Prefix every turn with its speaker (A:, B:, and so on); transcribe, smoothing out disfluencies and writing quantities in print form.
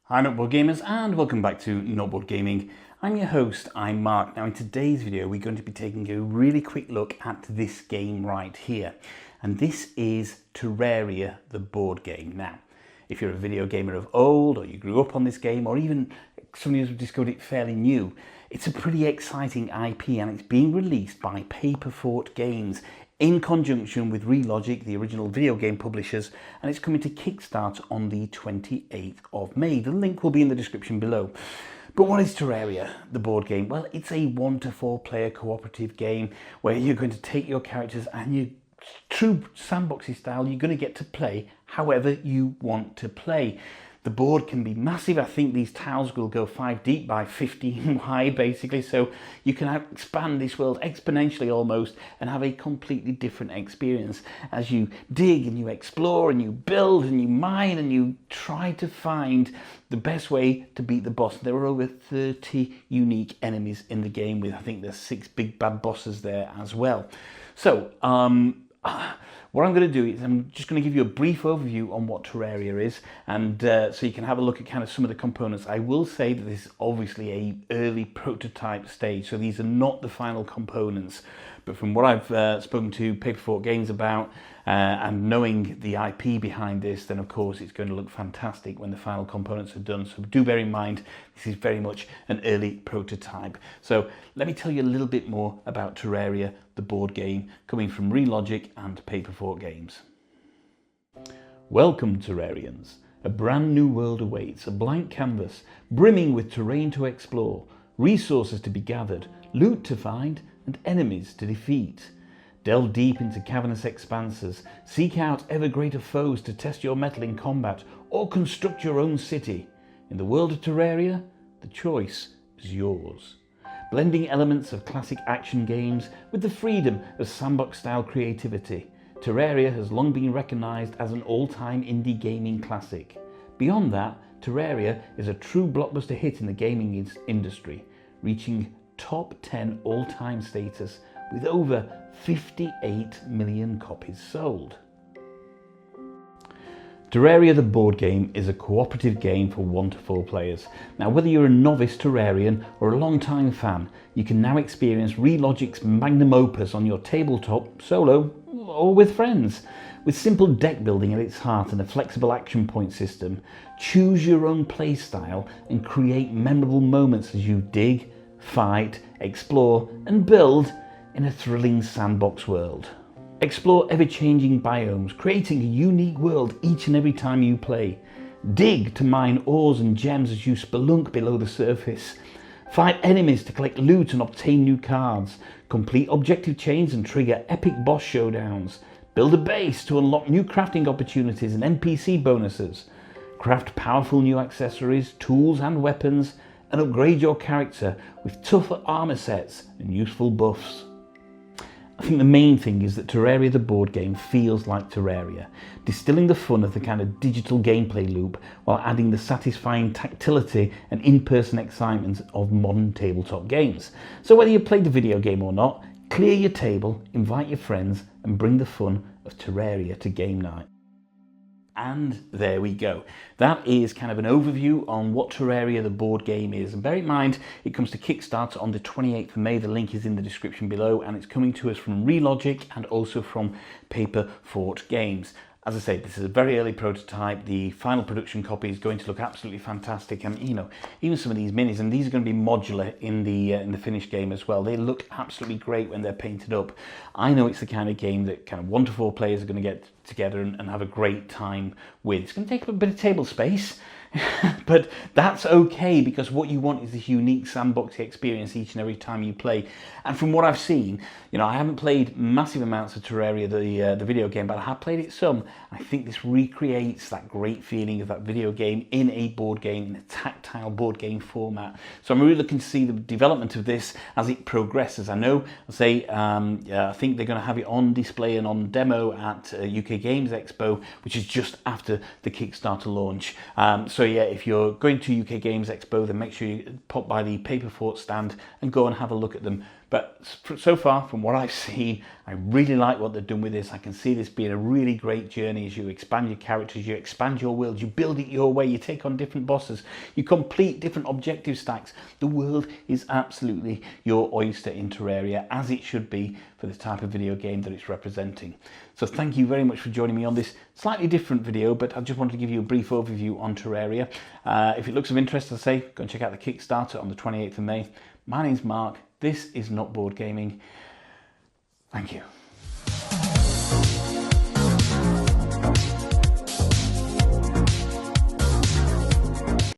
A: Hi Noteboard Gamers and welcome back to Noteboard Gaming. I'm your host, I'm Mark. Now in today's video we're going to be taking a really quick look at this game right here. And this is Terraria, the board game. Now, if you're a video gamer of old or you grew up on this game or even somebody who's discovered it fairly new, it's a pretty exciting IP and it's being released by Paperfort Games in conjunction with Relogic, the original video game publishers, and it's coming to Kickstarter on the 28th of May. The link will be in the description below. But what is Terraria, the board game? Well, it's a 1 to 4 player cooperative game where you're going to take your characters and you, true sandboxy style, you're going to get to play however you want to play. The board can be massive. I think these tiles will go 5 deep by 15 wide basically, so you can expand this world exponentially almost and have a completely different experience as you dig and you explore and you build and you mine and you try to find the best way to beat the boss. There are over 30 unique enemies in the game, with I think there's 6 big bad bosses there as well. So what I'm going to do is I'm just going to give you a brief overview on what Terraria is, and so you can have a look at kind of some of the components. I will say that this is obviously a early prototype stage, so these are not the final components. But from what I've spoken to Paperfort Games about and knowing the IP behind this, then of course it's going to look fantastic when the final components are done. So do bear in mind, this is very much an early prototype. So let me tell you a little bit more about Terraria, the board game, coming from Relogic and Paperfort Games. Welcome, Terrarians. A brand new world awaits, a blank canvas, brimming with terrain to explore, resources to be gathered, loot to find, and enemies to defeat. Delve deep into cavernous expanses, seek out ever greater foes to test your mettle in combat, or construct your own city. In the world of Terraria, the choice is yours. Blending elements of classic action games with the freedom of sandbox-style creativity, Terraria has long been recognised as an all-time indie gaming classic. Beyond that, Terraria is a true blockbuster hit in the gaming industry, reaching top 10 all-time status with over 58 million copies sold. Terraria the board game is a cooperative game for 1 to 4 players. Now, whether you're a novice Terrarian or a long-time fan, you can now experience Relogic's magnum opus on your tabletop, solo, or with friends. With simple deck building at its heart and a flexible action point system, choose your own play style and create memorable moments as you dig, fight, explore and build in a thrilling sandbox world. Explore ever-changing biomes, creating a unique world each and every time you play. Dig to mine ores and gems as you spelunk below the surface. Fight enemies to collect loot and obtain new cards. Complete objective chains and trigger epic boss showdowns. Build a base to unlock new crafting opportunities and NPC bonuses. Craft powerful new accessories, tools and weapons, and upgrade your character with tougher armor sets and useful buffs. I think the main thing is that Terraria the board game feels like Terraria, distilling the fun of the kind of digital gameplay loop while adding the satisfying tactility and in-person excitement of modern tabletop games. So whether you played the video game or not, clear your table, invite your friends and bring the fun of Terraria to game night. And there we go. That is kind of an overview on what Terraria the board game is. And bear in mind, it comes to Kickstarter on the 28th of May. The link is in the description below, and it's coming to us from Relogic and also from Paperfort Games. As I say, this is a very early prototype. The final production copy is going to look absolutely fantastic, and you know, even some of these minis, and these are going to be modular in the finished game as well. They look absolutely great when they're painted up. I know it's the kind of game that kind of 1 to 4 players are going to get together and have a great time with. It's going to take up a bit of table space, but that's okay, because what you want is this unique sandboxy experience each and every time you play. And from what I've seen, you know, I haven't played massive amounts of Terraria, the video game, but I have played it some. I think this recreates that great feeling of that video game in a board game, in a tactile board game format. So I'm really looking to see the development of this as it progresses. I know, I think they're going to have it on display and on demo at UK Games Expo, which is just after the Kickstarter launch. So yeah, if you're going to UK Games Expo, then make sure you pop by the Paperfort stand and go and have a look at them, But so far, from what I've seen, I really like what they've done with this. I can see this being a really great journey as you expand your characters, you expand your world, you build it your way, you take on different bosses, you complete different objective stacks. The world is absolutely your oyster in Terraria, as it should be for the type of video game that it's representing. So thank you very much for joining me on this slightly different video, but I just wanted to give you a brief overview on Terraria. If it looks of interest, as I say, go and check out the Kickstarter on the 28th of May. My name's Mark. This is Not Board Gaming. Thank you.